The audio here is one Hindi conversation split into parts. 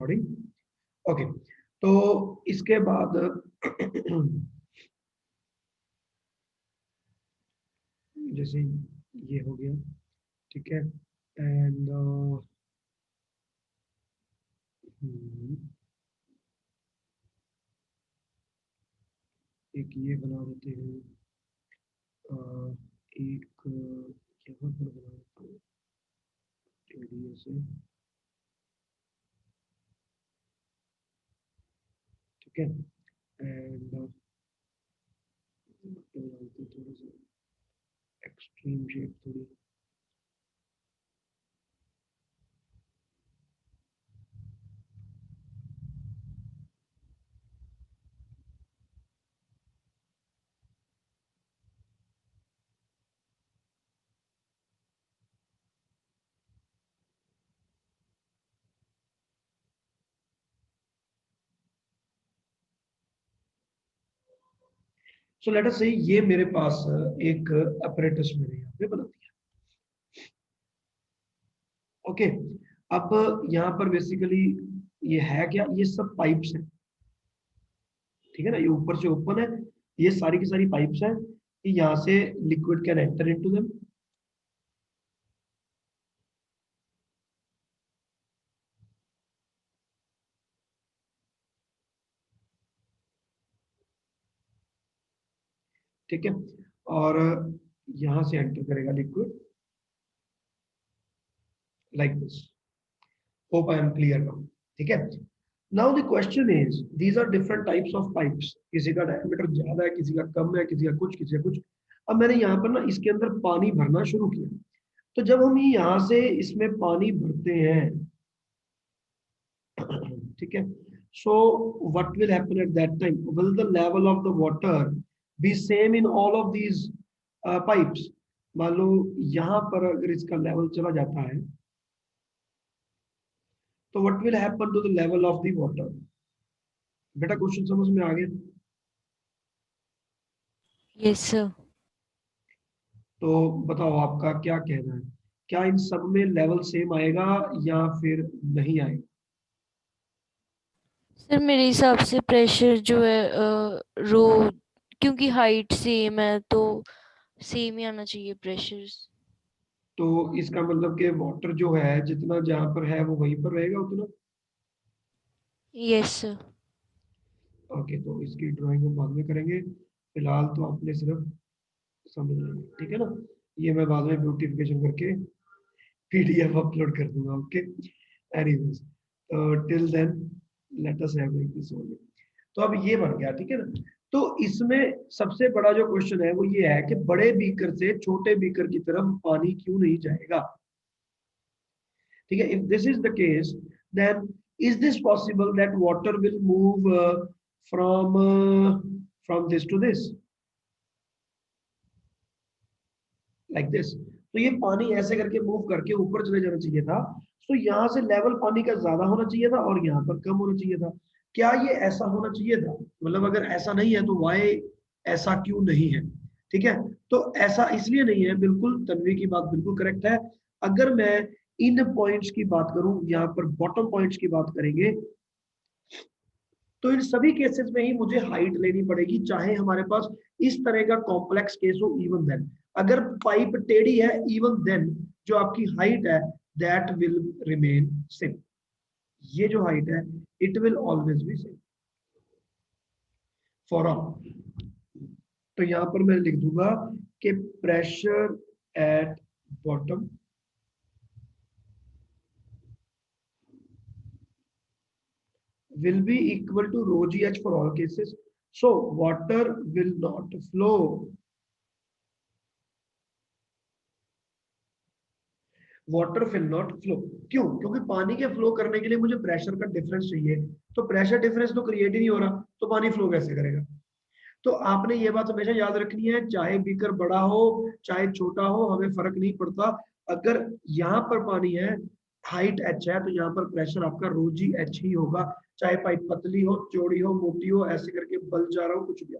ओके, तो इसके बाद जैसे ये हो गया, ठीक है। एंड एक ये बना देते हैं, एक यहाँ पर बना देते हैं एरिया से, ठीक है। एंड थोड़ा सा एक्सट्रीम शेप थोड़ी, सो लेट अस से ये मेरे पास एक अपरेटस मैंने यहाँ पे बना दिया। ओके, अब यहाँ पर बेसिकली ये है क्या, ये सब पाइप्स हैं, ठीक है ना। ये ऊपर से ओपन है, ये सारी की सारी पाइप्स हैं कि यहाँ से liquid can enter into them. ठीक है, और यहाँ से एंटर करेगा liquid like this. Hope I am clear now, ठीक है। Now the question is, these are different types of pipes, किसी का डायमीटर ज्यादा है, किसी का कम है, किसी का कुछ, किसी का कुछ। अब मैंने यहाँ पर ना इसके अंदर पानी भरना शुरू किया, तो जब हम यहाँ से इसमें पानी भरते हैं, ठीक है, so what will happen at that time, will the level of the water be same in all of these pipes? मान लो यहाँ पर अगर इसका लेवल चला जाता है, तो what will happen to the level of the water? बेटा क्वेश्चन समझ में आ गया? Yes sir. तो बताओ आपका क्या कहना है, क्या इन सब में लेवल सेम आएगा या फिर नहीं आएगा? सर मेरे हिसाब से प्रेशर जो है रो, क्योंकि हाइट सेम है तो सेम ही आना चाहिए प्रेशर। तो इसका मतलब कि वाटर जो है जितना जहां पर है वो वहीं पर रहेगा उतना। Yes sir. ओके, तो इसकी ड्राइंग हम बाद में करेंगे, फिलहाल तो आपने सिर्फ समझ लेना, ठीक है ना। ये मैं बाद में ब्यूटिफिकेशन करके पीडीएफ अपलोड कर दूंगा। ओके, एनीवेज, तो till then let us have like this only. तो अब ये बन गया, ठीक है ना। तो इसमें सबसे बड़ा जो क्वेश्चन है वो ये है कि बड़े बीकर से छोटे बीकर की तरफ पानी क्यों नहीं जाएगा, ठीक है। If this is the case, then is this possible that water will move from from this to this like this. तो ये पानी ऐसे करके मूव करके ऊपर चले जाना चाहिए था, तो यहाँ से लेवल पानी का ज्यादा होना चाहिए था और यहाँ पर कम होना चाहिए था। क्या ये ऐसा होना चाहिए था? मतलब अगर ऐसा नहीं है तो वाई ऐसा क्यों नहीं है, ठीक है। तो ऐसा इसलिए नहीं है, बिल्कुल तन्वी की बात बिल्कुल करेक्ट है। अगर मैं इन पॉइंट्स की बात करूं, यहाँ पर बॉटम पॉइंट्स की बात करेंगे, तो इन सभी केसेस में ही मुझे हाइट लेनी पड़ेगी, चाहे हमारे पास इस तरह का कॉम्प्लेक्स केस हो। इवन देन अगर पाइप टेढ़ी है, इवन देन जो आपकी हाइट है दैट विल रिमेन सेम। ये जो हाइट है it will always be same for all. तो यहां पर मैं लिख दूंगा कि pressure at bottom will be equal to rho gh for all cases. So water will not flow. Water will not flow, क्यों? क्योंकि पानी के फ्लो करने के लिए मुझे प्रेशर का डिफरेंस चाहिए, तो प्रेशर डिफरेंस तो क्रिएट ही नहीं हो रहा, तो पानी फ्लो कैसे करेगा? तो आपने ये बात हमेशा याद रखनी है, चाहे बीकर बड़ा हो चाहे छोटा हो, हमें फर्क नहीं पड़ता। अगर यहाँ पर पानी है, हाइट एच है, तो यहाँ पर प्रेशर आपका रो जी एच ही होगा, चाहे पाइप पतली हो, चौड़ी हो, मोटी हो, ऐसे करके बल जा रहा हो, कुछ भी।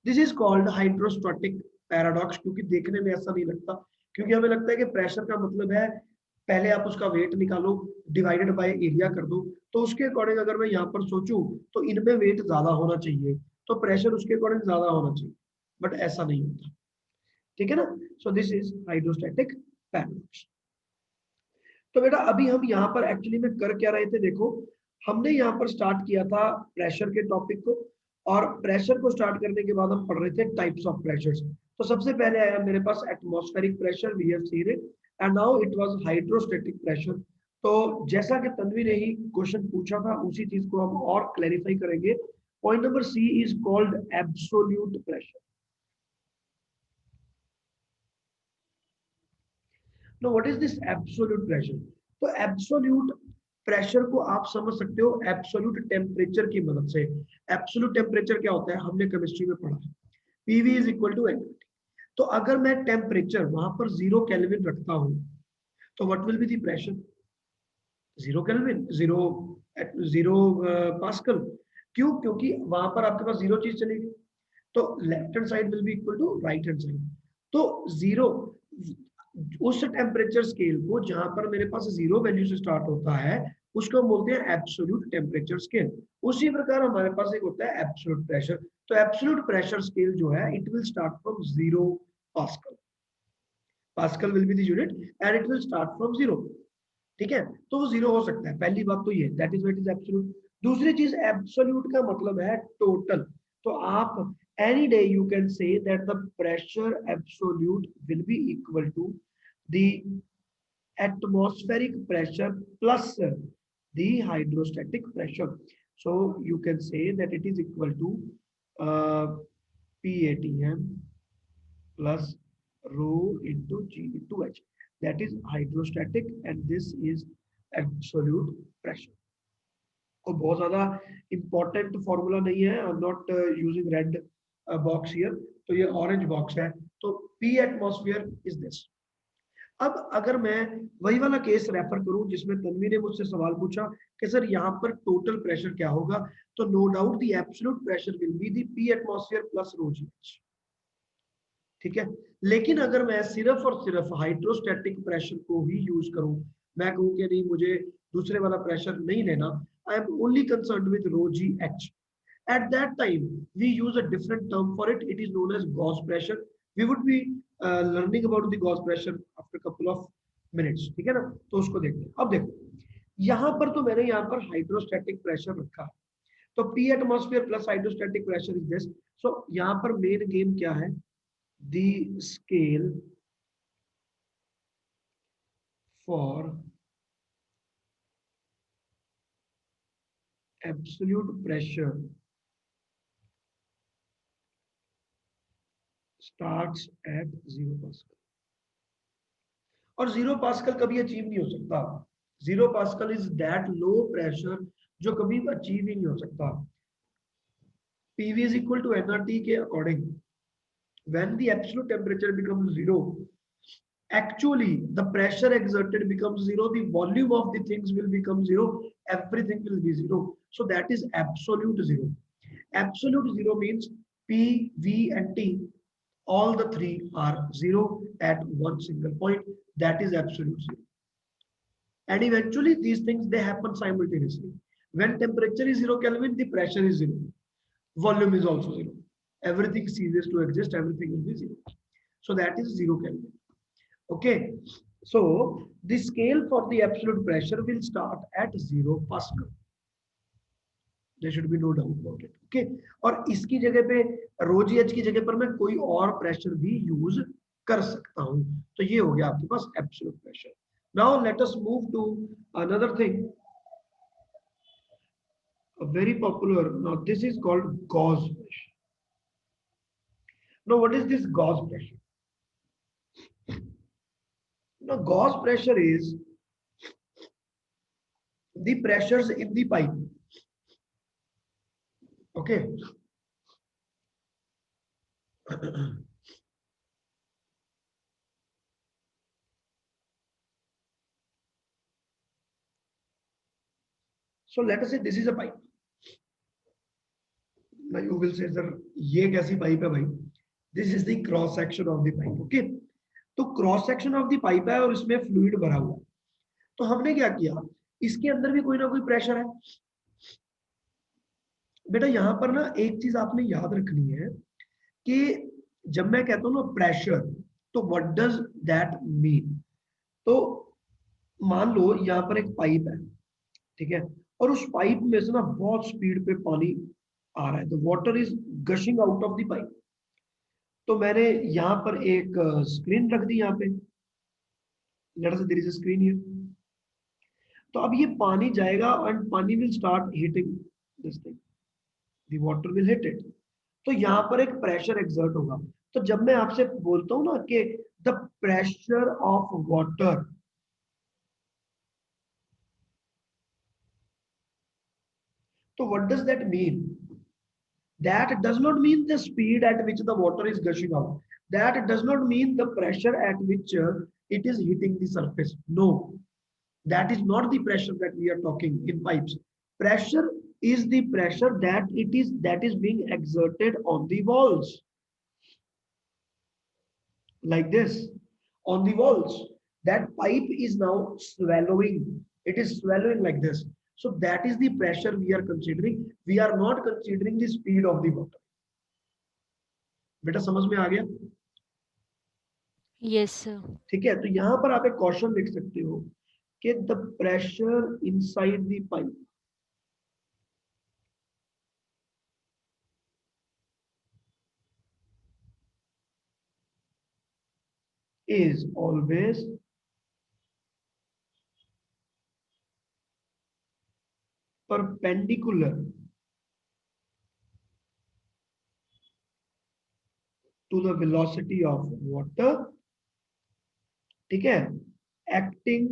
This is called hydrostatic paradox, क्योंकि देखने में ऐसा नहीं लगता, क्योंकि हमें लगता है कि प्रेशर का मतलब है पहले आप उसका वेट निकालो, डिवाइडेड बाय एरिया कर दो, तो उसके अकॉर्डिंग अगर मैं यहाँ पर सोचूं तो इनमें वेट ज्यादा होना चाहिए, तो प्रेशर उसके अकॉर्डिंग ज्यादा होना चाहिए, बट ऐसा नहीं होता। ठीक है ना। सो दिस इज हाइड्रोस्टैटिक पैराडॉक्स। तो बेटा अभी हम यहाँ पर एक्चुअली में कर क्या रहे थे, देखो हमने यहाँ पर स्टार्ट किया था प्रेशर के टॉपिक को, और प्रेशर को स्टार्ट करने के बाद हम पढ़ रहे थे टाइप्स ऑफ प्रेशर्स। तो सबसे पहले आया मेरे पास atmospheric pressure, we have seen it, and now it was hydrostatic pressure. तो जैसा कि तन्वी ने ही क्वेश्चन पूछा था उसी चीज को हम और क्लैरिफाई करेंगे। Point number C is called absolute pressure. No what is this absolute pressure? तो एब्सोल्यूट प्रेशर को आप समझ सकते हो एब्सोल्यूट टेम्परेचर की मदद से। एब्सोल्यूट टेम्परेचर क्या होता है, हमने केमिस्ट्री में पढ़ा, PV is equal to N. तो अगर मैं टेम्परेचर वहां पर 0 केल्विन रखता हूं तो what will be the pressure? 0 kelvin, 0 pascal. क्यों? क्योंकि वहां पर आपके पास 0 चीज चलेगी, तो left hand side will be equal to right hand side. तो 0 उस टेम्परेचर स्केल को जहां पर मेरे पास 0 वैल्यू से स्टार्ट होता है उसको हम बोलते हैं एब्सोल्यूट टेम्परेचर स्केल। उसी प्रकार हमारे पास एक होता है एब्सोल्यूट प्रेशर। तो एब्सोल्यूट प्रेशर स्केल जो है it will start from 0 pascal. Pascal will be the unit and it will start from 0। ठीक है, तो वो 0 हो सकता है, पहली बात तो ये, that is what is absolute. दूसरी चीज एब्सोल्यूट का मतलब है टोटल। तो आप any day you can say that the pressure absolute will be equal to the atmospheric pressure plus the hydrostatic pressure. So you can say that it is equal to PATM plus rho into G into H. That is hydrostatic and this is absolute pressure. और बहुत ज्यादा इंपॉर्टेंट फॉर्मूला नहीं है, I am not using red box here, तो ये ऑरेंज बॉक्स है। तो P एटमॉस्फेयर इज दिस। अब अगर मैं वही वाला केस रेफर करूं जिसमें तन्वी ने मुझसे सवाल पूछा कि सर यहाँ पर टोटल प्रेशर क्या होगा, तो no doubt the absolute pressure will be the P atmosphere plus rho GH। ठीक है, लेकिन अगर मैं सिर्फ और सिर्फ हाइड्रोस्टैटिक प्रेशर को ही यूज करूं, मैं कहूं कि नहीं मुझे दूसरे वाला प्रेशर नहीं लेना, I am only concerned with rho GH, at that time we use a different term for it, it is known as Gauss pressure. We would be learning about the Gauss pressure after a couple of minutes। ठीक है ना, तो उसको देखते हैं। अब देखो यहाँ पर तो मैंने यहाँ पर हाइड्रोस्टैटिक प्रेशर रखा है, तो P atmosphere plus hydrostatic pressure is this. So यहाँ पर मेन गेम क्या है, the scale for absolute pressure starts at 0 pascal. और 0 पास्कल कभी अचीव नहीं हो सकता। 0 pascal is that low pressure जो कभी अचीव ही नहीं हो सकता। PV is equal to nRT के according when the absolute temperature becomes 0, actually the pressure exerted becomes 0, the volume of the things will become 0, everything will be 0, so that is absolute 0। absolute 0 means P, V and T, all the three are 0 at one single point, that is absolute 0। and eventually these things they happen simultaneously। when temperature is 0 Kelvin, the pressure is 0, volume is also 0, everything ceases to exist, everything will be 0, so that is 0 Kelvin। okay, so the scale for the absolute pressure will start at 0 Pascal, there should be no doubt about it। okay, और इसकी जगह पे रो GH की जगह पर मैं कोई और प्रेशर भी यूज कर सकता हूं। तो ये हो गया आपके पास absolute pressure. Now let us move to another thing, very popular, now this is called Gauss pressure। now what is this Gauss pressure? now Gauss pressure is the pressures in the pipe। okay, so let us say this is a pipe। now you will say sir ये कैसी पाइप है भाई? this is the cross section of the pipe। okay, तो cross section of the pipe है और इसमें फ्लूइड भरा हुआ है। तो हमने क्या किया, इसके अंदर भी कोई ना कोई प्रेशर है। बेटा यहाँ पर ना एक चीज आपने याद रखनी है कि जब मैं कहता हूँ ना प्रेशर, तो व्हाट डज दैट मीन। तो मान लो यहाँ पर एक पाइप है, ठीक है, और उस पाइप में से ना बहुत स्पीड पे पानी आ रहा है, तो water is gushing out of the pipe. तो मैंने यहाँ पर एक स्क्रीन रख दी यहाँ पे, let's say there is a screen here. तो अब ये पानी जाएगा एंड पानी will start hitting this thing, the water will hit it. तो यहाँ पर एक प्रेशर एक्सर्ट होगा। तो जब मैं आपसे बोलता हूँ ना कि द प्रेशर ऑफ वाटर, तो what does that mean? That does not mean the speed at which the water is gushing out. That does not mean the pressure at which it is hitting the surface. No, that is not the pressure that we are talking in pipes. Pressure is the pressure that is being exerted on the walls, like this, on the walls. That pipe is now swallowing. It is swallowing like this. So that is the pressure we are considering. We are not considering the speed of the water. बेटा समझ में आ गया? Yes sir. ठीक है, तो यहां पर आप एक क्वेश्चन लिख सकते हो कि the pressure inside the pipe is always perpendicular to the velocity of water, ठीक है, acting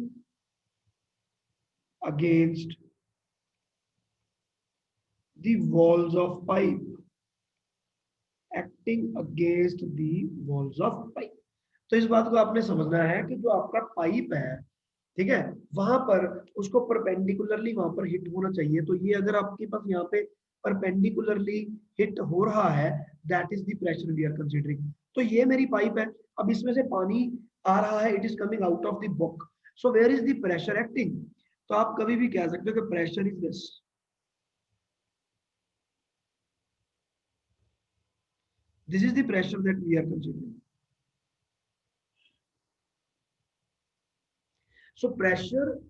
against the walls of pipe, acting against the walls of pipe। तो इस बात को आपने समझना है कि जो आपका पाइप है, ठीक है, वहां पर उसको परपेंडिकुलरली वहां पर हिट होना चाहिए। तो ये अगर आपके पास यहाँ पे परपेंडिकुलरली हिट हो रहा है, that is the pressure we are considering. तो ये मेरी पाइप है, अब इसमें से पानी आ रहा है, it is coming out of the book. So where is the pressure acting? तो आप कभी भी कह सकते हो कि pressure is this, this is the pressure that we are considering. So pressure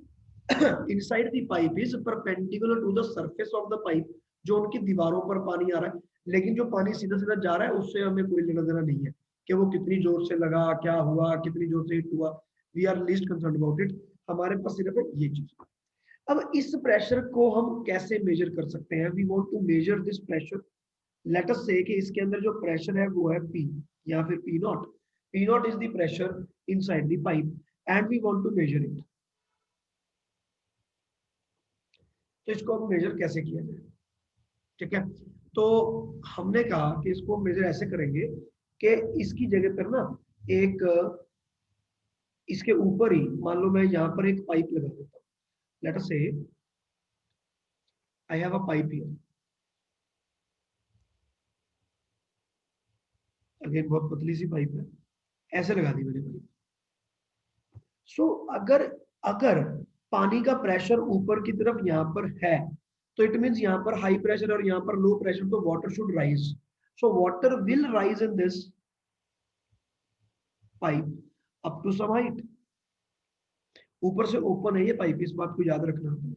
inside the pipe is perpendicular to the surface of the pipe। जो उनकी दीवारों पर पानी आ रहा है, लेकिन जो पानी सीधा सीधा जा रहा है उससे हमें कोई लेना देना नहीं है कि वो कितनी जोर से लगा, क्या हुआ, कितनी जोर से हिट हुआ। We are least concern about it. हमारे पास सिर्फ ये चीज। अब इस प्रेशर को हम कैसे मेजर कर सकते हैं? We want to measure this pressure. Let us say कि इसके अंदर जो प्रेशर है वो है P या फिर P naught. P naught is the pressure inside the pipe and we want to measure it. तो इसको हम मेजर कैसे किया जाए? ठीक है, तो हमने कहा कि इसको मेजर ऐसे करेंगे कि इसकी जगह पर ना एक, इसके ऊपर ही मान लो मैं यहाँ पर एक पाइप लगा देता हूँ। Late us say I have a pipe here, again बहुत पतली सी पाइप है, ऐसे लगा दी मैंने पाइप। सो अगर अगर पानी का प्रेशर ऊपर की तरफ यहाँ पर है, तो इट मीन्स यहाँ पर हाई प्रेशर और यहाँ पर लो प्रेशर, तो water should rise. So water will rise in this pipe up to some height. ऊपर से ओपन है ये पाइप, इस बात को याद रखना है,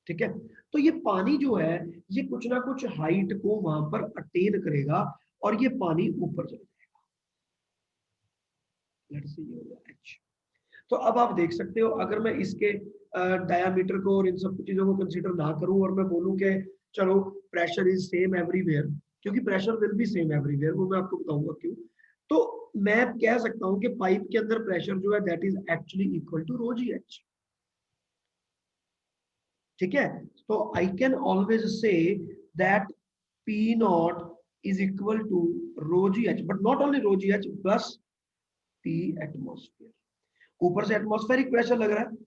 ठीक है। तो ये पानी जो है ये कुछ ना कुछ हाइट को वहां पर अटेन करेगा और ये पानी ऊपर चला जाएगा। लेट्स से ये हो गया H। तो अब आप देख सकते हो, अगर मैं इसके डायामीटर को और इन सब चीजों को कंसीडर ना करूं और मैं बोलूं कि चलो प्रेशर इज सेम एवरीवेयर, क्योंकि pressure will B same everywhere, वो मैं आपको बताऊंगा क्यों। तो मैं कह सकता हूं कि पाइप के अंदर प्रेशर जो है that is actually equal to rho ji H. ठीक है, तो I can always say that P naught is equal to rho ji H, but not only rho ji H plus P atmosphere. ऊपर से एटमॉस्फेरिक प्रेशर लग रहा है।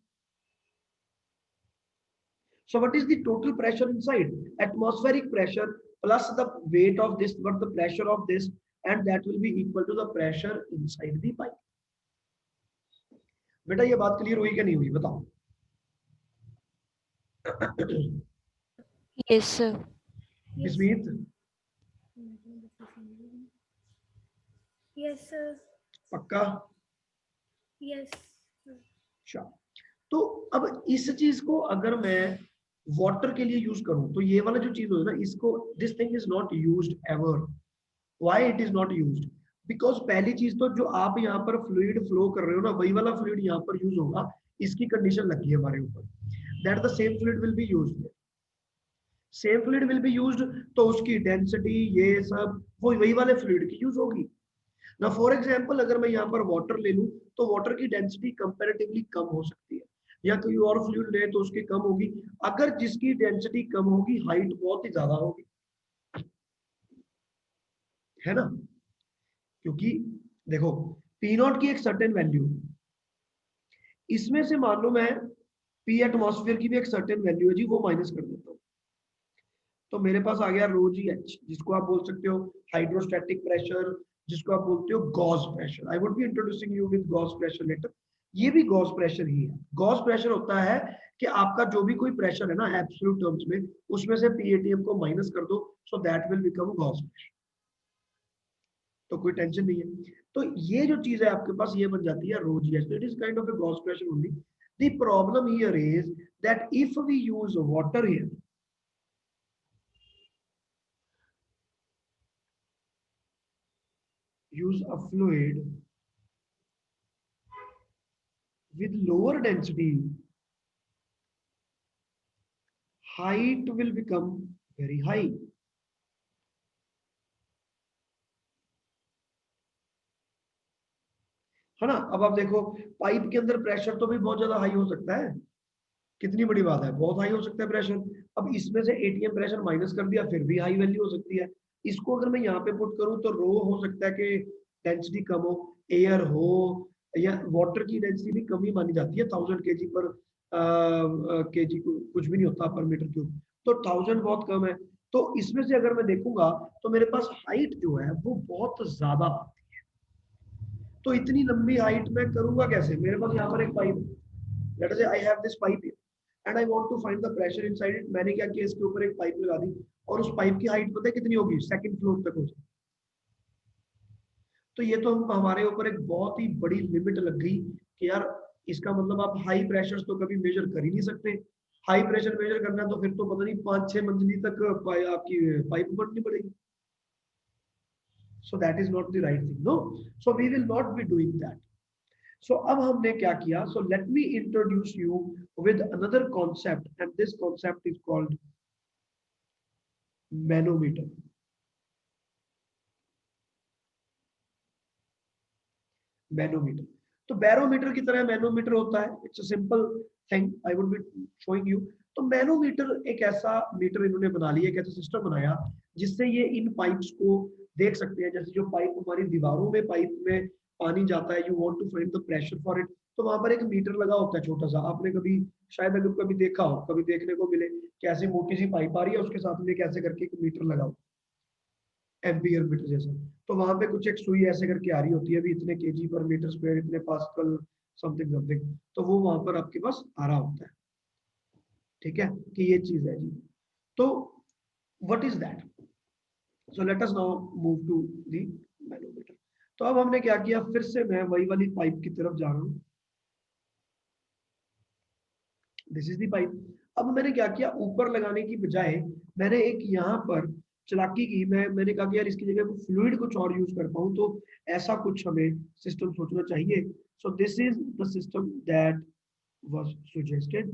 So what is the total pressure inside? Atmospheric pressure plus the weight of this, but the pressure of this, and that will be equal to the pressure inside the pipe. बेटा ये बात क्लियर हुई कि नहीं हुई बताओ? Yes sir. विस्मित, यस सर। पक्का? यस। अच्छा, तो अब इस चीज को अगर मैं वाटर के लिए यूज करूं तो ये वाला जो चीज हो ना इसको, this thing is not used ever. Why it is not used? Because पहली चीज तो जो आप यहाँ पर फ्लूइड फ्लो कर रहे हो ना वही वाला फ्लूइड यहाँ पर यूज होगा, इसकी कंडीशन लगी है हमारे ऊपर, that the same fluid will be used, same fluid will be used, तो उसकी डेंसिटी ये सब वो वही वाले फ्लूइड की यूज होगी ना। फॉर एग्जाम्पल अगर मैं यहाँ पर वाटर ले लूं तो वाटर की डेंसिटी कंपेरेटिवली कम हो सकती है, या कोई और फ्लूइड ले तो उसकी कम होगी। अगर जिसकी डेंसिटी कम होगी हाइट बहुत ही ज्यादा होगी, है ना? क्योंकि देखो पी नॉट की एक सर्टेन वैल्यू, इसमें से मान लो मैं पी एटमॉस्फेयर की भी एक सर्टेन वैल्यू है जी, वो माइनस कर देता हूँ, तो मेरे पास आ गया रो जी एच, जिसको आप बोल सकते हो हाइड्रोस्टैटिक प्रेशर, जिसको आप बोलते हो gauge pressure. I would be introducing you with gauge pressure later. ये भी गॉस प्रेशर ही है। गॉस प्रेशर होता है कि आपका जो भी कोई प्रेशर है ना एब्सोल्यूट टर्म्स में, उसमें से पीएटीएम को माइनस कर दो, so that will become Gauss pressure, तो कोई टेंशन नहीं है। तो ये जो चीज है आपके पास ये बन जाती है rho ji h, it is kind of a gauge pressure only. The problem here is that if we use water here, use a fluid with lower density, height will become very high. है ना? अब आप देखो पाइप के अंदर प्रेशर तो भी बहुत ज्यादा हाई हो सकता है, कितनी बड़ी बात है, बहुत हाई हो सकता है प्रेशर। अब इसमें से एटीएम प्रेशर माइनस कर दिया फिर भी हाई वैल्यू हो सकती है। इसको अगर मैं यहाँ पे पुट करूँ तो रो हो सकता है कि डेंसिटी कम हो, एयर हो, या वाटर की डेंसिटी भी कम ही मानी जाती है, 1000 kg पर केजी कुछ भी नहीं होता पर मीटर क्यूब, तो 1000 बहुत कम है। तो इसमें से अगर मैं देखूंगा तो मेरे पास हाइट जो है वो बहुत ज्यादा, तो इतनी लंबी हाइट में करूंगा कैसे? मेरे पास यहाँ पर एक pipe, let us say I have this pipe and I want to find the pressure inside it. मैंने क्या किया, इसके ऊपर एक पाइप लगा दी और उस पाइप की हाइट पता है कितनी होगी? सेकंड फ्लोर तक हो जाए। तो ये तो हम हमारे ऊपर एक बहुत ही बड़ी लिमिट लग गई कि यार इसका मतलब आप हाई प्रेशर तो कभी मेजर कर ही नहीं सकते। हाई प्रेशर मेजर करना है तो फिर तो पता नहीं 5-6 मंजिली तक आपकी पाइप बढ़नी पड़ेगी। So that is not the right thing, no, so we will not be doing that. So अब हमने क्या किया, so let me introduce you with another concept and this concept is called manometer. Manometer तो बैरोमीटर की तरह मैनोमीटर होता है, it's a simple thing, I would be showing you. तो मैनोमीटर एक ऐसा मीटर इन्होंने बना लिया, एक ऐसा सिस्टम बनाया जिससे ये इन पाइप्स को देख सकते हैं। जैसे जो पाइप हमारी दीवारों में पाइप में पानी जाता है, you want to find the pressure for it, तो वहां पर एक मीटर लगा होता है छोटा सा। आपने कभी शायद अगर कभी देखा हो, कभी देखने को मिले कि ऐसी मोटी सी पाइप आ रही है उसके साथ में कैसे करके एक मीटर लगा हो, एम्पियर मीटर जैसा। तो वहां पे कुछ एक सुई ऐसे करके आ रही होती है, अभी इतने केजी पर मीटर स्क्वायर, इतने पास्कल, समथिंग समथिंग, तो वो वहां पर आपके पास आ रहा होता है। ठीक है कि ये चीज है जी। तो what is that? So let us now move to the manometer. तो अब हमने क्या किया, फिर से मैं वही वाली पाइप की तरफ जा रहा हूँ, दिस इज द पाइप। अब मैंने क्या किया, ऊपर लगाने की बजाय मैंने एक यहाँ पर चालाकी की, मैंने कहा कि यार इसकी जगह फ्लूइड कुछ और यूज कर पाऊँ, तो ऐसा कुछ हमें सिस्टम सोचना चाहिए। So this is the system that was suggested.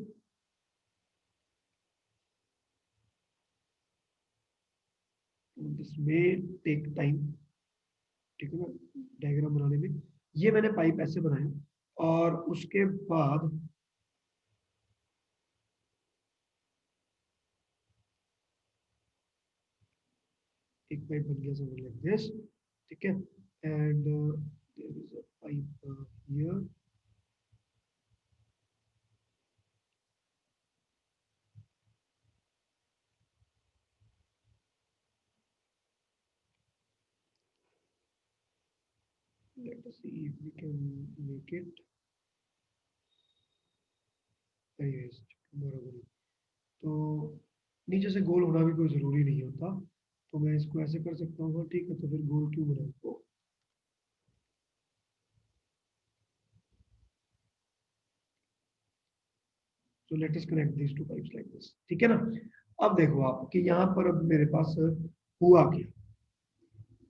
This may take time, ठीक है ना, डायग्राम बनाने में। ये मैंने पाइप ऐसे बनाया और उसके बाद एक पाइप बन गया समथिंग लाइक दिस, ठीक है। And there is a pipe here, let us see if we can make it. बराबर। तो नीचे से गोल होना भी कोई जरूरी नहीं होता, तो मैं इसको ऐसे कर सकता हूँ, ठीक है, तो फिर गोल क्यों बना इसको। So let us connect these two pipes like this, ठीक है ना। अब देखो आप कि यहाँ पर अब मेरे पास हुआ क्या,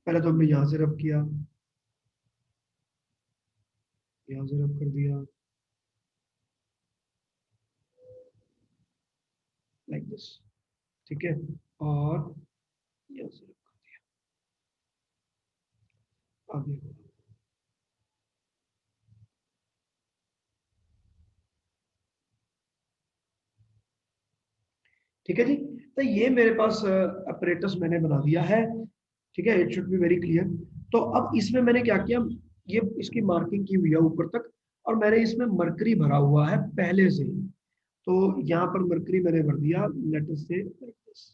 पहले तो हमने यहाँ से रब किया, यहाँ से रब कर दिया लाइक दिस, ठीक है, और यहाँ से रब कर दिया। अब देखो ठीक है जी, तो ये मेरे पास अपरेटस मैंने बना दिया है, ठीक है, it should be very clear. तो अब इसमें मैंने क्या किया, ये इसकी मार्किंग की हुई है ऊपर तक, और मैंने इसमें मरकरी भरा हुआ है पहले से ही, तो यहाँ पर मरकरी मैंने भर दिया, लेट अस से लाइक दिस।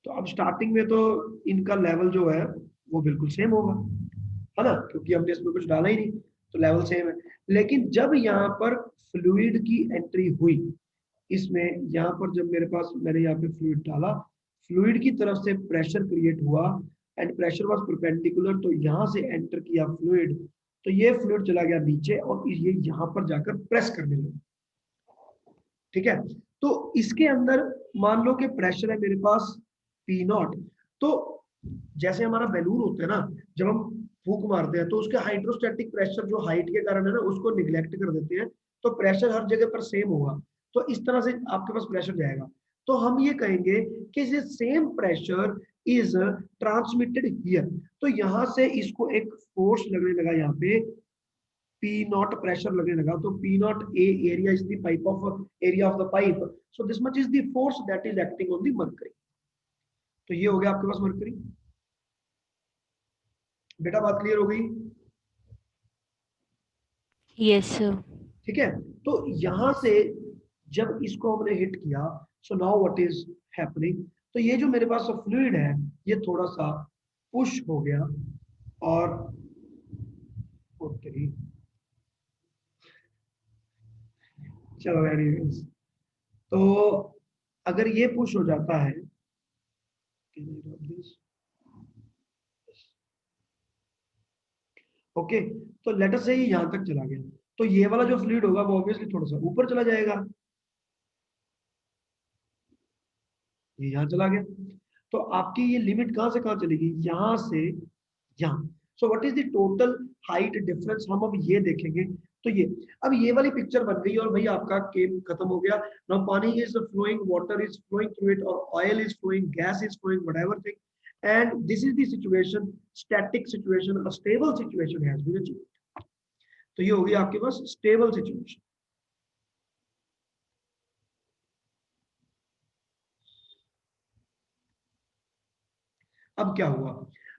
तो अब स्टार्टिंग में तो इनका लेवल जो है वो बिल्कुल सेम होगा, है ना, क्योंकि हमने इसमें कुछ डाला ही नहीं, तो लेवल सेम है। लेकिन जब यहाँ पर फ्लूइड की एंट्री हुई इसमें, यहाँ पर जब मेरे पास मैंने यहाँ पे फ्लूइड डाला, फ्लूइड की तरफ से प्रेशर क्रिएट हुआ एंड प्रेशर वाज परपेंडिकुलर, तो यहाँ से एंटर किया फ्लूइड, तो ये फ्लूइड चला गया नीचे और ये यहाँ पर जाकर प्रेस करने लगा, ठीक है। तो इसके अंदर मान लो कि प्रेशर है मेरे पास पी नॉट, तो जैसे हमारा बैलून होता है ना, जब हम फूंक मारते हैं तो उसके हाइड्रोस्टैटिक प्रेशर जो हाइट के कारण है ना, उसको निग्लेक्ट कर देते हैं, तो प्रेशर हर जगह पर सेम होगा, तो इस तरह से आपके पास प्रेशर जाएगा। तो हम ये कहेंगे कि ये same pressure is transmitted here, तो यहाँ से इसको एक फोर्स लगने लगा, यहाँ पे P naught pressure लगने लगा, तो P naught A area is the pipe of area of the pipe, so this much is the force that is acting on the mercury। तो ये हो गया आपके पास मरकरी, बेटा बात क्लियर हो गई? Yes sir. ठीक है, तो यहां से जब इसको हमने हिट किया, so now what is happening, तो ये जो मेरे पास फ्लूइड है ये थोड़ा सा पुश हो गया, और ओके चलो एनीवेज, तो अगर ये पुश हो जाता है, ओके, तो लेटर से ही यहां तक चला गया, तो ये वाला जो फ्लूइड होगा वो ऑब्वियसली थोड़ा सा ऊपर चला जाएगा, ये यहाँ चला गया, तो आपकी ये लिमिट कहां से कहां चलेगी, यहां से यहाँ। So what is the total height difference, हम अब ये देखेंगे। तो ये अब ये वाली पिक्चर बन गई, और भाई आपका गेम खत्म हो गया। नाउ पानी is flowing, water is flowing through it, और oil is flowing, gas is flowing, whatever thing, and this is the situation, static situation, a stable situation has been achieved। तो ये हो गई आपके पास स्टेबल सिचुएशन। अब क्या हुआ,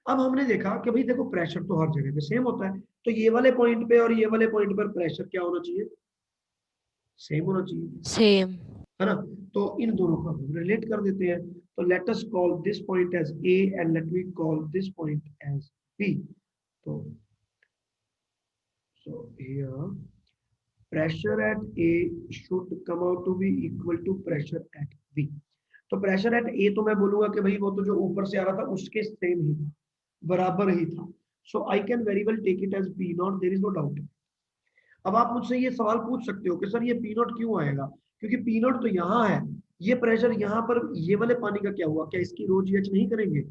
अब हमने देखा कि भाई देखो प्रेशर तो हर जगह पे सेम होता है, तो ये वाले पॉइंट पे और ये वाले पॉइंट पर प्रेशर क्या होना चाहिए, सेम होना चाहिए, सेम। है ना। तो इन दोनों को हम रिलेट कर देते हैं, तो let us call this point as A and let me call this point as B. तो so here pressure at A should come out to be equal to pressure at B। तो प्रेशर एट ए तो मैं बोलूंगा कि भाई वो तो जो ऊपर से आ रहा था उसके सेम ही था, बराबर ही था, so I can very well take it as P naught, there is no doubt. अब आप मुझसे ये सवाल पूछ सकते हो कि सर ये पी नॉट क्यों आएगा, क्योंकि पी नॉट तो यहाँ है, ये प्रेशर यहाँ पर, ये वाले पानी का क्या हुआ, क्या इसकी रो जीएच नहीं करेंगे,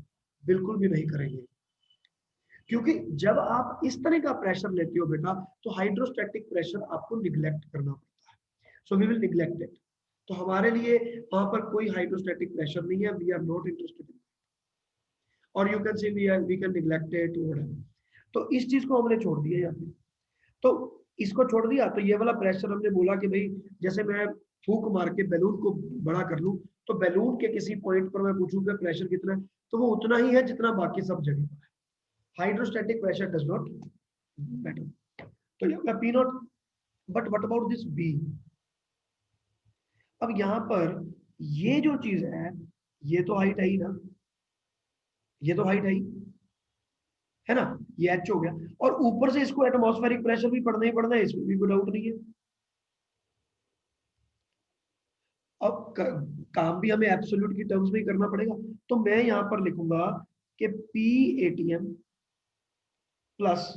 बिल्कुल भी नहीं करेंगे, क्योंकि जब आप इस तरह का प्रेशर लेते हो बेटा, तो हाइड्रोस्टैटिक प्रेशर आपको निग्लेक्ट करना पड़ता है, so we will neglect it. तो हमारे लिए वहां पर कोई हाइड्रोस्टैटिक प्रेशर नहीं है, we are not interested in, और you can say we can neglect it whatever. तो इस चीज को हमने छोड़ दिया यहाँ पे, तो इसको छोड़ दिया, तो ये वाला प्रेशर हमने बोला कि भाई जैसे मैं फूंक मार के बैलून को बड़ा कर लूं, तो बैलून के किसी पॉइंट पर मैं पूछूं कि प्रेशर कितना है, तो वो उतना ही है जितना बाकी सब जगह पर है, hydrostatic pressure does not matter. तो ये होगा P naught, but what about this B. अब यहाँ पर ये जो चीज है, ये तो हाइट है ही ना, ये तो हाइट है ना, ये h हो गया, और ऊपर से इसको एटमॉस्फेरिक प्रेशर भी पढ़ना ही पड़ना है, इसमें भी कोई डाउट नहीं है। अब काम भी हमें एब्सोल्यूट की टर्म्स में ही करना पड़ेगा, तो मैं यहां पर लिखूंगा कि P ATM plus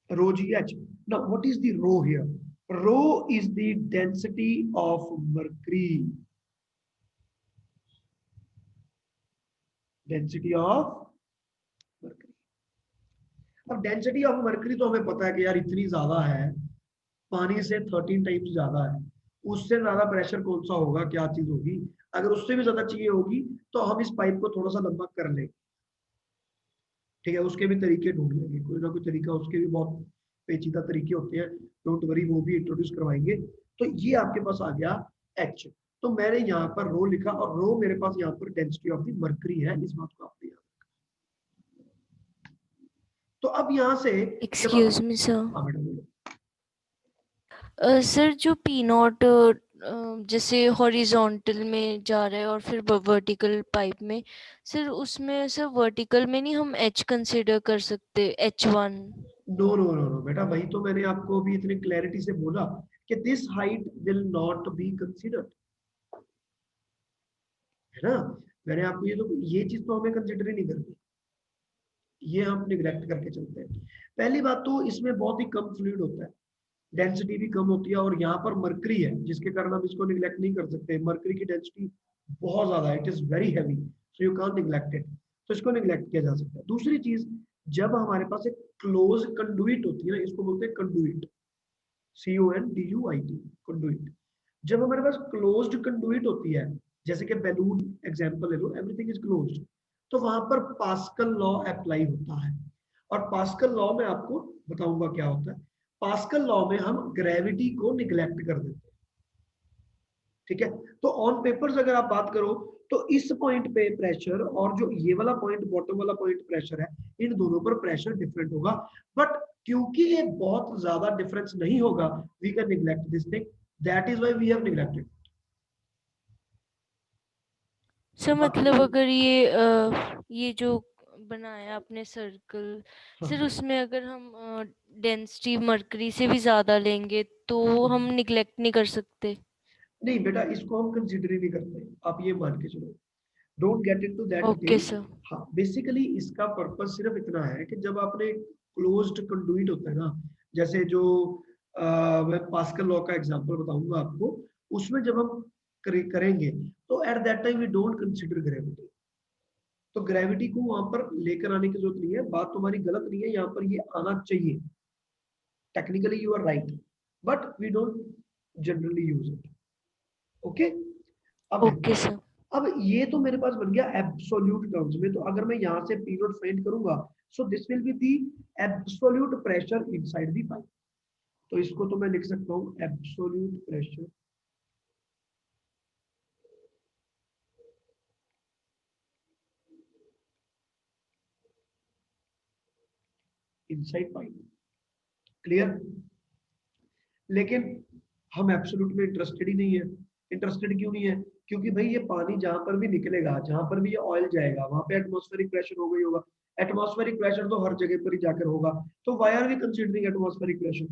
rho gh. Now, what is the rho here? Rho is the density of mercury. Density of mercury. अब डेंसिटी ऑफ मर्करी तो हमें पता है कि यार इतनी ज्यादा है, पानी से 13 टाइम्स ज्यादा है, उससे ज्यादा प्रेशर कौन सा होगा, क्या चीज होगी, अगर उससे भी ज्यादा चाहिए होगी तो हम इस पाइप को थोड़ा सा लंबा कर लेंगे, ठीक है, उसके भी तरीके ढूंढ लेंगे, कोई ना कोई तरीका, उसके भी बहुत पेचीदा तरीके होते हैं, डोंट वरी, वो भी इंट्रोड्यूस करवाएंगे। तो ये आपके पास आ गया एच, तो मैंने यहाँ पर रो लिखा, और रो मेरे पास यहाँ पर डेंसिटी ऑफ द मर्करी है, इस बात को आपने याद रखा। तो अब यहाँ से एक्सक्यूज मी सर, हाँ बेटा बोलो। सर जो पी नॉट जैसे हॉरिजॉन्टल में जा रहा है और फिर वर्टिकल पाइप में, सर उसमें सर वर्टिकल में नहीं हम एच कंसिडर कर सकते, H1? No no no no बेटा, वही तो मैंने आपको अभी इतनी क्लैरिटी से बोला कि this height will not be considered, है ना, मैंने आपको ये चीज तो हमें कंसीडर ही नहीं करनी, ये हम निगलेक्ट करके चलते हैं। पहली बात तो इसमें बहुत ही कम फ्लूइड होता है, डेंसिटी भी कम होती है, और यहाँ पर मर्करी है जिसके कारण हम इसको निगलेक्ट नहीं कर सकते, मर्करी की डेंसिटी बहुत ज्यादा है, it is very heavy, so you can't neglect it, तो इसको निगलेक्ट किया जा सकता है। दूसरी चीज, जब हमारे पास एक क्लोज कंडुइट होती है ना, इसको बोलते हैं कंडुइट, CONDUIT, कंडुइट, जब हमारे पास क्लोज्ड कंडुइट होती है, जैसे कि बैलून एग्जांपल ले लो, एवरीथिंग इज क्लोज्ड, तो वहां पर पास्कल लॉ अप्लाई होता है, और पास्कल लॉ में आपको बताऊंगा क्या होता है। पास्कल लॉ में हम ग्रेविटी को निगलेक्ट कर देते हैं, ठीक है, तो ऑन पेपर्स अगर आप बात करो तो इस पॉइंट पे प्रेशर और जो ये वाला पॉइंट, बॉटम वाला पॉइंट प्रेशर है, इन दोनों पर प्रेशर डिफरेंट होगा, बट क्योंकि ये बहुत ज्यादा डिफरेंस नहीं होगा, we can neglect this thing, that is why we have neglected. Sir मतलब अगर ये जो बनाया आपने सर्कल, सर उसमें अगर हम डेंसिटी मर्करी से भी ज्यादा लेंगे तो हम निगलेक्ट नहीं कर सकते? नहीं बेटा, इसको हम कंसीडर ही नहीं करते, आप ये मान के चलो, don't get into that okay detail. Sir. हाँ, बेसिकली इसका पर्पस सिर्फ इतना है कि जब आपने क्लोज्ड कंडुइट होता है ना, जैसे जो मैं पास्कल लॉ का एग्जांपल बताऊंगा आपको, उसमें जब हम करेंगे तो at that time we don't consider gravity, तो ग्रेविटी को वहां पर लेकर आने की जरूरत नहीं है, बात तुम्हारी गलत नहीं है, यहाँ पर ये आना चाहिए, technically you are right, but we don't generally use it, okay. अब ओके सर। अब ये तो मेरे पास बन गया एब्सोल्यूट टर्म्स में, तो अगर मैं यहाँ से पी नॉट फाइंड करूंगा, so this will be the absolute pressure inside the pipe, तो इसको तो मैं लिख सकता हूँ absolute pressure inside pipe, clear. लेकिन हम एब्सोल्यूट में इंटरेस्टेड ही नहीं है, इंटरेस्टेड क्यों नहीं है, क्योंकि भाई ये पानी जहां पर भी निकलेगा, जहां पर भी ये ऑयल जाएगा, वहां पे एटमॉस्फेरिक प्रेशर होगा ही होगा, एटमॉस्फेरिक प्रेशर तो हर जगह पर ही जाकर होगा, तो why are we considering atmospheric pressure,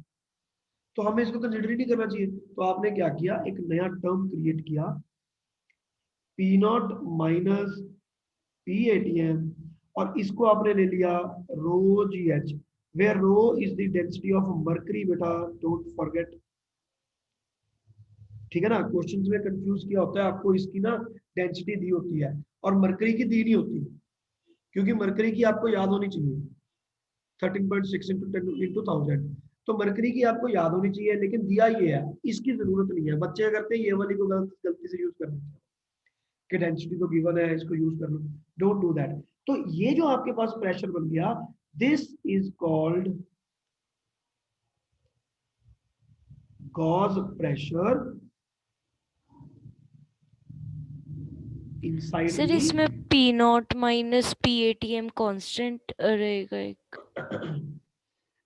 तो हमें इसको कंसीडर ही नहीं करना चाहिए। तो आपने क्या किया, एक नया टर्म क्रिएट किया, P naught minus P ATM, और इसको आपने ले लिया rho ji h, where rho is the density of mercury, बेटा डोंट फॉरगेट, ठीक है ना, क्वेश्चंस में कंफ्यूज किया होता है आपको, इसकी ना डेंसिटी दी होती है और मरकरी की दी नहीं होती, क्योंकि मरकरी की आपको याद होनी चाहिए 13.6 इंटू 10 इंटू 1000, तो मरकरी की आपको याद होनी चाहिए, लेकिन दिया ये है, इसकी जरूरत नहीं है, बच्चे करते हैं ये वाली को गलती से यूज कर लेते हैं कि डेंसिटी तो गिवन है, इसको यूज कर लो, डोंट डू दैट। तो ये जो आपके पास प्रेशर बन गया, this is called gauge pressure inside सर दी। इसमें P naught minus P ATM constant रहेगा एक?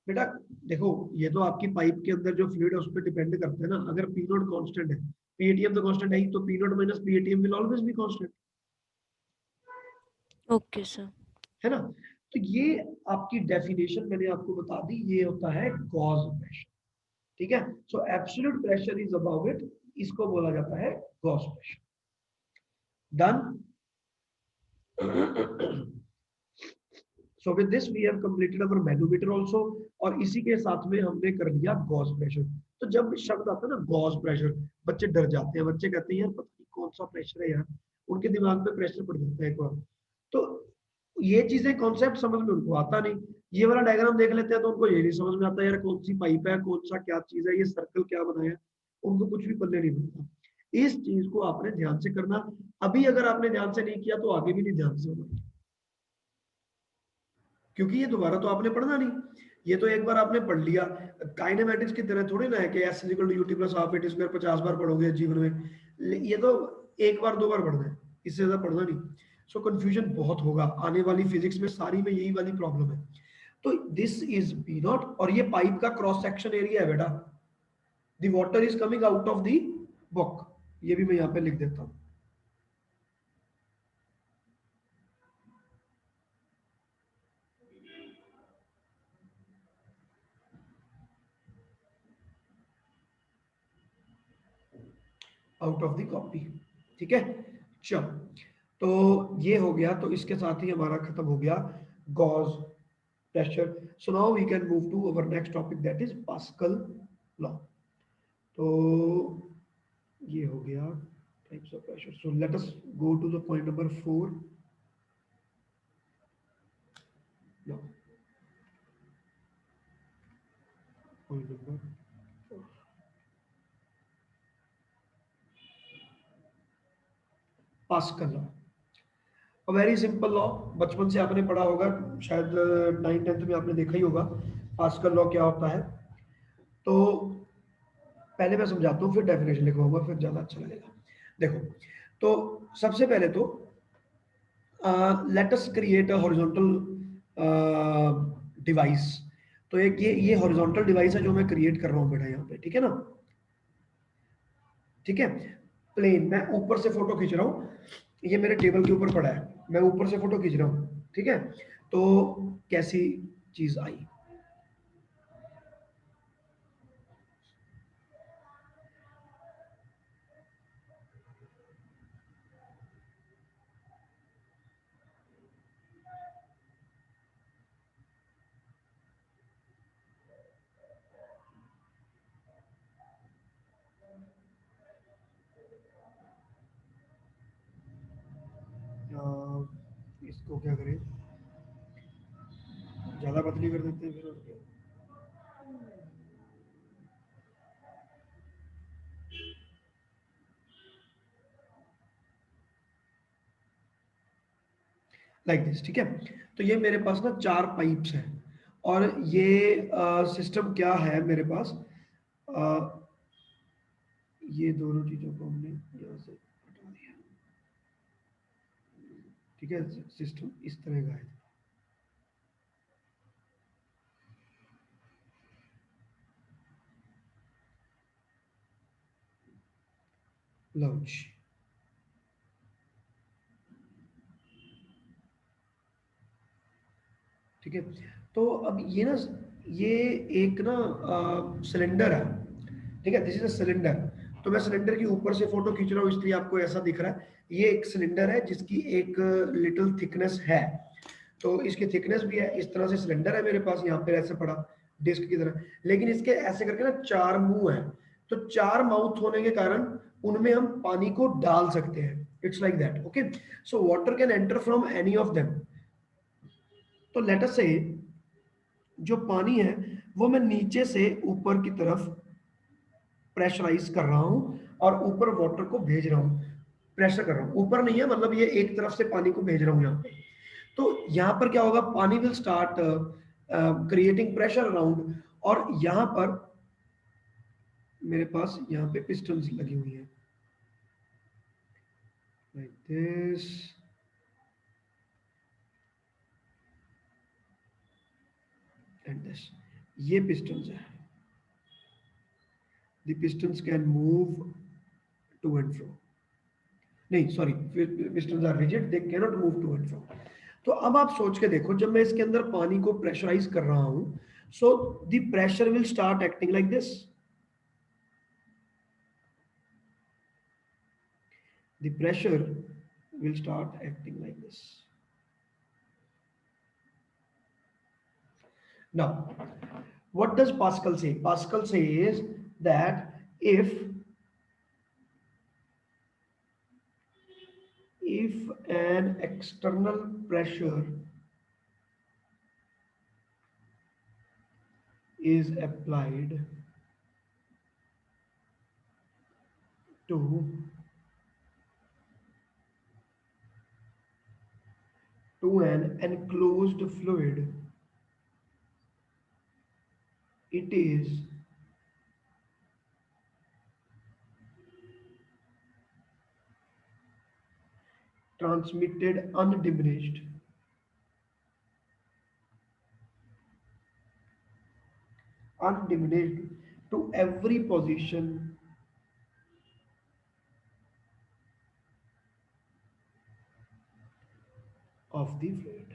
बेटा देखो, ये तो आपकी पाइप के अंदर जो फ्लूइड है उस पर डिपेंड करता है ना, अगर पी नॉट कांस्टेंट है, पी एटीएम तो कांस्टेंट है ही, तो P naught minus P ATM will always be constant, okay sir. है ना। तो ये आपकी डेफिनेशन मैंने आपको बता दी, ये होता है गॉस प्रेशर। ठीक है, so absolute pressure is about it, इसको बोला जाता है gauge pressure. Done. So with this we have completed our manometer also, और इसी के साथ में हमने कर लिया गॉस प्रेशर। तो जब शब्द आता है ना गॉस प्रेशर, बच्चे डर जाते हैं, बच्चे कहते हैं यार पता नहीं कौन सा प्रेशर है यार, उनके दिमाग में प्रेशर पड़ जाता है एक बार। तो ये चीजें कॉन्सेप्ट समझ में उनको आता नहीं, ये वाला डायग्राम देख लेते हैं तो उनको ये नहीं समझ में आता यार कौन सी पाइप है, कौन सा क्या चीज है, ये सर्कल क्या बनाया, उनको कुछ भी पल्ले नहीं पड़ता। इस चीज को आपने ध्यान से करना, अभी अगर आपने ध्यान से नहीं किया तो आगे भी नहीं ध्यान से होगा, क्योंकि ये दोबारा तो आपने पढ़ना नहीं, ये तो एक बार आपने पढ़ लिया। काइनेमेटिक्स की तरह थोड़ी ना है कि s equal to u t plus half a t square 50 बार पढ़ोगे जीवन में, ये तो एक बार दो बार पढ़ना है, इससे ज्यादा पढ़ना नहीं। सो कंफ्यूजन बहुत होगा आने वाली फिजिक्स में, सारी में यही वाली प्रॉब्लम है। तो दिस इज बी नॉट, और ये पाइप का क्रॉस सेक्शन एरिया है बेटा, the water is coming out of the book, ये भी मैं यहाँ पे लिख देता हूँ। आउट ऑफ द कॉपी, ठीक है। चलो, तो ये हो गया, तो इसके साथ ही हमारा खत्म हो गया gauge pressure. So now we can move to our next topic, that is Pascal law. तो ये हो गया types of pressure. So let us go to the point number 4 no, point number 4, Pascal law. Very simple law, बचपन से आपने पढ़ा होगा, शायद 9th-10th में आपने देखा ही होगा पास्कल लॉ क्या होता है। तो पहले मैं समझाता हूँ फिर डेफिनेशन लिखवाऊंगा, फिर ज्यादा अच्छा लगेगा। देखो, तो सबसे पहले तो let us create a horizontal device. तो एक ये हॉरिजॉन्टल डिवाइस है जो मैं क्रिएट कर रहा हूँ बेटा यहाँ पे, ठीक है ना। ठीक है, प्लेन, मैं ऊपर से फोटो खींच रहा हूँ, ये मेरे टेबल के ऊपर पड़ा है, मैं ऊपर से फोटो खींच रहा हूँ, ठीक है। तो कैसी चीज आई, इसको क्या करें, ज्यादा पतली कर देते हैं फिर, और क्या। लाइक दिस, ठीक है। तो ये मेरे पास ना 4 पाइप्स हैं, और ये सिस्टम क्या है मेरे पास, अ, ये दोनों चीजों को हमने यहाँ से हटा दिया, ठीक है। सिस्टम इस तरह का है, लो जी। ठीक है, तो अब ये ना, ये एक ना सिलेंडर है, ठीक है, दिस इज अ सिलेंडर। तो मैं सिलेंडर के ऊपर से फोटो खींच रहा हूँ इसलिए आपको ऐसा दिख रहा है। ये एक सिलेंडर है जिसकी एक लिटिल थिकनेस है, तो इसकी थिकनेस भी है, इस तरह से सिलेंडर है मेरे पास यहाँ पे ऐसे पड़ा डिस्क की तरह, लेकिन इसके ऐसे करके ना 4 मुंह है। तो 4 माउथ होने के कारण उनमें हम पानी को डाल सकते हैं, it's like that, okay. So water can enter from any of them. तो लेट अस से जो पानी है वो मैं नीचे से ऊपर की तरफ प्रेशराइज कर रहा हूं, और ऊपर वाटर को भेज रहा हूं, प्रेशर कर रहा हूं, ऊपर नहीं है, मतलब ये एक तरफ से पानी को भेज रहा हूं यहाँ पे। तो यहाँ पर क्या होगा, पानी will start creating pressure around, और यहाँ पर मेरे पास यहाँ पे पिस्टन्स लगी हुई है, लाइक दिस एंड दिस, ये पिस्टन्स है। The pistons can move to and fro, नहीं sorry, pistons are rigid, they cannot move to and fro. तो अब आप सोच के देखो, जब मैं इसके अंदर पानी को प्रेशराइज कर रहा हूं, so the pressure will start acting like this, the pressure will start acting like this. Now, what does Pascal say? Pascal says that if an external pressure is applied to an enclosed fluid, it is transmitted undiminished to every position of the fluid.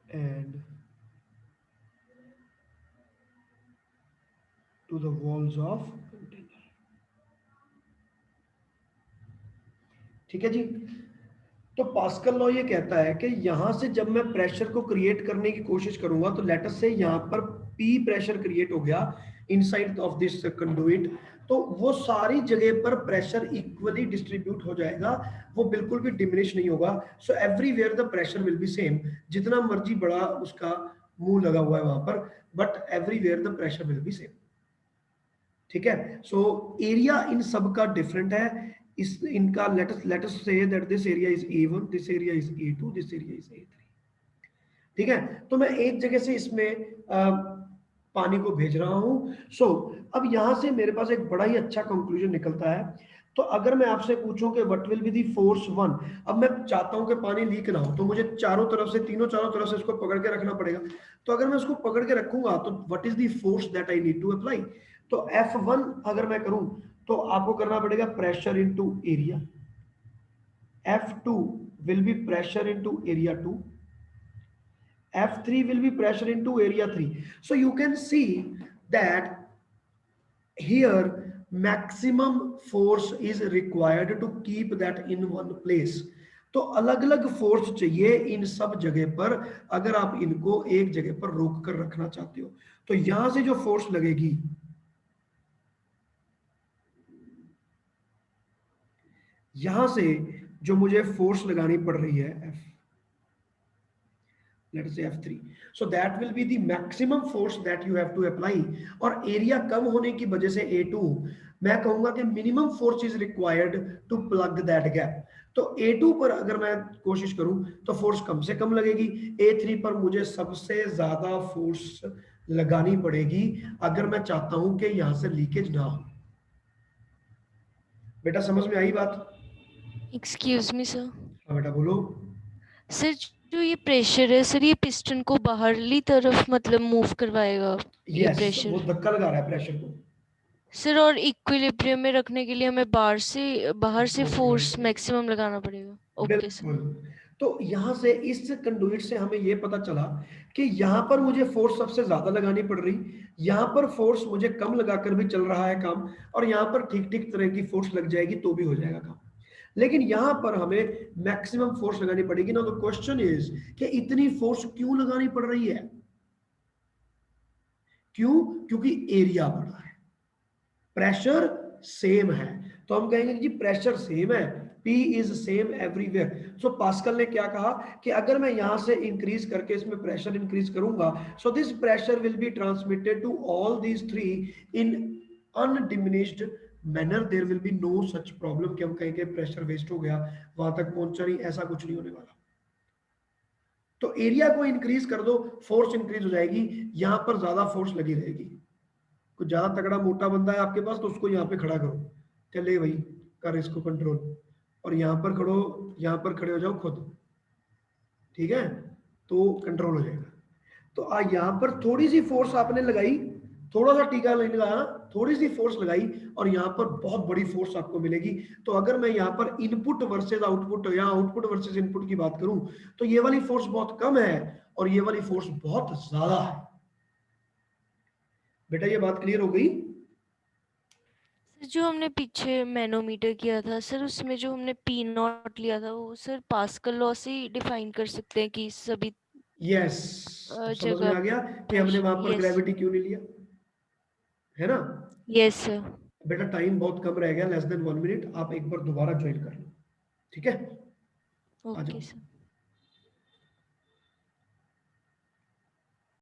And to the walls of container. ठीक है जी। तो पास्कल लॉ ये कहता है कि यहां से जब मैं प्रेशर को क्रिएट करने की कोशिश करूंगा, तो लेट अस से यहां पर पी प्रेशर क्रिएट हो गया इनसाइड ऑफ दिस कंडुइट, तो वो सारी जगह पर प्रेशर इक्वली डिस्ट्रीब्यूट हो जाएगा, वो बिल्कुल भी डिमिनिश नहीं होगा। So everywhere the pressure will B same, जितना मर्जी बड़ा उसका मुंह लगा हुआ है वहां पर, but everywhere the pressure will B same. ठीक है। सो एरिया इन सब का डिफरेंट है। इस इनका let us say that this area is A1, this area is A2, this area is A3। ठीक है। तो मैं एक जगह से इसमें पानी को भेज रहा हूं। सो अब यहां से मेरे पास एक बड़ा ही अच्छा कंक्लूजन निकलता है। तो अगर मैं आपसे पूछूं कि what will be the force 1, अब मैं चाहता हूं कि पानी लीक ना हो, तो मुझे चारों तरफ से इसको पकड़ के रखना पड़ेगा। तो अगर मैं उसको पकड़ के रखूंगा, तो what is the force that I need to apply? तो F1 अगर मैं करूं, तो आपको करना पड़ेगा pressure into area. F2 will be pressure into area 2, F3 will be pressure into area 3। so you can see that here maximum force is required to keep that in one place। तो अलग अलग फोर्स चाहिए इन सब जगह पर, अगर आप इनको एक जगह पर रोक कर रखना चाहते हो। तो यहां से जो फोर्स लगेगी, यहां से जो मुझे फोर्स लगानी पड़ रही है let's say F3, so that will be the maximum force that you have to apply। और एरिया कम होने की वजह से A2, मैं कहूंगा कि minimum force is required to plug that gap. तो A2 पर अगर मैं कोशिश करूं, तो फोर्स कम से कम लगेगी। A3 पर मुझे सबसे ज्यादा फोर्स लगानी पड़ेगी अगर मैं चाहता हूं कि यहां से लीकेज ना हो। बेटा समझ में आई बात? Excuse me sir. हाँ बेटा बोलो। सर जो ये प्रेशर है सर, ये पिस्टन को बाहरली तरफ मतलब मूव करवाएगा ये यस, प्रेशर? वो धक्का लगा रहा है प्रेशर को। सर और इक्विलिब्रियम में रखने के लिए हमें बाहर से फोर्स मैक्सिमम लगाना पड़ेगा। Okay sir. बिल्कुल। तो यहां से इस कंडुइट से हमें यह पता चला कि यहां पर मुझे फोर्स सबसे ज्यादा लगानी पड़ रही, यहां पर फोर्स मुझे कम लगाकर भी चल रहा है काम, और यहां पर ठीक ठीक तरह की फोर्स लग जाएगी तो भी हो जाएगा काम। लेकिन यहां पर हमें मैक्सिमम फोर्स लगानी पड़ेगी ना। तो क्वेश्चन इज कि इतनी फोर्स क्यों लगानी पड़ रही है? क्यों? क्योंकि एरिया बड़ा है, प्रेशर सेम है। तो हम कहेंगे जी प्रेशर सेम है, P is same everywhere. So pascal ने क्या कहा कि अगर मैं यहां से इंक्रीज करके इसमें प्रेशर इंक्रीज करूंगा, so this pressure will be transmitted to all these three in undiminished manner. There will be no such problem कि हम कहेंगे प्रेशर वेस्ट हो गया, वहां तक पहुंचा नहीं, ऐसा कुछ नहीं होने वाला। तो एरिया को इंक्रीज कर दो, फोर्स इंक्रीज हो जाएगी, यहां पर ज्यादा फोर्स लगी रहेगी। कुछ ज्यादा तगड़ा मोटा बंदा है आपके पास, तो उसको यहाँ पे खड़ा करो, चले भाई कर इसको कंट्रोल, और यहाँ पर खड़ो, यहाँ पर खड़े हो जाओ खुद, ठीक है, तो कंट्रोल हो जाएगा। तो यहाँ पर थोड़ी सी फोर्स आपने लगाई, थोड़ा सा टीका नहीं लगाया, थोड़ी सी फोर्स लगाई और यहाँ पर बहुत बड़ी फोर्स आपको मिलेगी। तो अगर मैं यहाँ पर इनपुट वर्सेस आउटपुट या आउटपुट वर्सेस इनपुट की बात करूं तो ये वाली फोर्स बहुत कम है और ये वाली फोर्स बहुत ज्यादा है। बेटा ये बात क्लियर हो गई? सर जो हमने पीछे मैनोमीटर किया था सर, उसमें जो हमने पी नॉट लिया था वो सर पास्कल लॉ से ही डिफाइन कर सकते हैं कि सभी यस, समझ में जगह आ गया कि हमने वहां पर यस ग्रेविटी क्यों नहीं लिया, है ना? Yes sir. बेटा टाइम बहुत कम रह गया, लेस देन 1 मिनट, आप एक बार दोबारा ज्वाइन कर लो, ठीक है? आ ओके जाओ। सर।